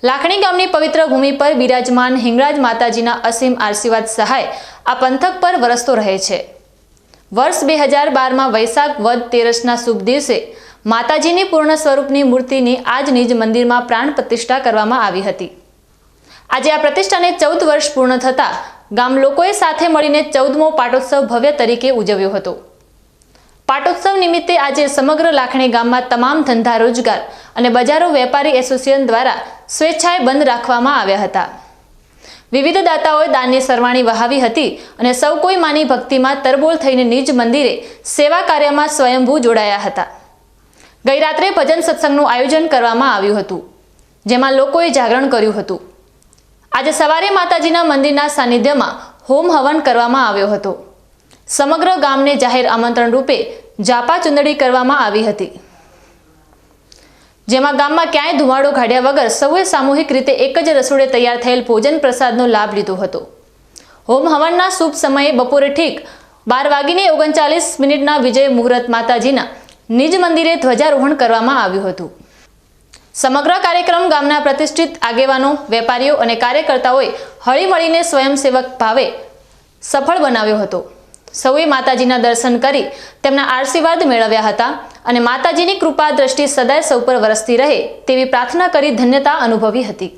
લાખણી ગામની પવિત્ર ભૂમિ પર બિરાજમાન હિંગળાજ માતાજીના અસીમ આશીર્વાદ સહાય આ પંથક પર વરસતો રહે છે। વર્ષ 2012માં વૈશાખ વદ તેરસના શુભ દિવસે માતાજીની પૂર્ણ સ્વરૂપની મૂર્તિની આજ નિજ મંદિરમાં પ્રાણ પ્રતિષ્ઠા કરવામાં આવી હતી। આજે આ પ્રતિષ્ઠાને 14 વર્ષ પૂર્ણ થતા ગામ લોકોએ સાથે મળીને 14મો પાટોત્સવ ભવ્ય તરીકે ઉજવ્યો હતો। પાટોત્સવ નિમિત્તે આજે સમગ્ર લાખણી ગામમાં તમામ ધંધા રોજગાર અને બજારો વેપારી એસોસિએશન દ્વારા સ્વેચ્છાએ બંધ રાખવામાં આવ્યા હતા। વિવિધ દાતાઓએ દાનની સરવાણી વહાવી હતી અને સૌ કોઈ માની ભક્તિમાં તરબોળ થઈને નિજ મંદિરે સેવા કાર્યમાં સ્વયંભૂ જોડાયા હતા। ગઈ રાત્રે ભજન સત્સંગનું આયોજન કરવામાં આવ્યું હતું, જેમાં લોકોએ જાગરણ કર્યું હતું। આજે સવારે માતાજીના મંદિરના સાનિધ્યમાં હોમ હવન કરવામાં આવ્યો હતો। સમગ્ર ગામને જાહેર આમંત્રણ રૂપે જાપા ચુંદડી કરવામાં આવી હતી, જેમાં ગામમાં ક્યાંય ધુમાડો કાઢ્યા વગર સૌએ સામૂહિક રીતે એક જ રસોડે તૈયાર થયેલ ભોજન પ્રસાદનો લાભ લીધો હતો। હોમ હવનના શુભ સમયે બપોરે ઠીક 12:39 વિજય મુહૂર્ત માતાજીના નિજ મંદિરે ધ્વજારોહણ કરવામાં આવ્યું હતું। સમગ્ર કાર્યક્રમ ગામના પ્રતિષ્ઠિત આગેવાનો, વેપારીઓ અને કાર્યકર્તાઓએ હળીમળીને સ્વયંસેવક ભાવે સફળ બનાવ્યો હતો। સૌએ માતાજીના દર્શન કરી તેમના આશીર્વાદ મેળવ્યા હતા અને માતાજીની કૃપા દ્રષ્ટિ સદાય સૌ પર વરસતી રહે તેવી પ્રાર્થના કરી ધન્યતા અનુભવી હતી।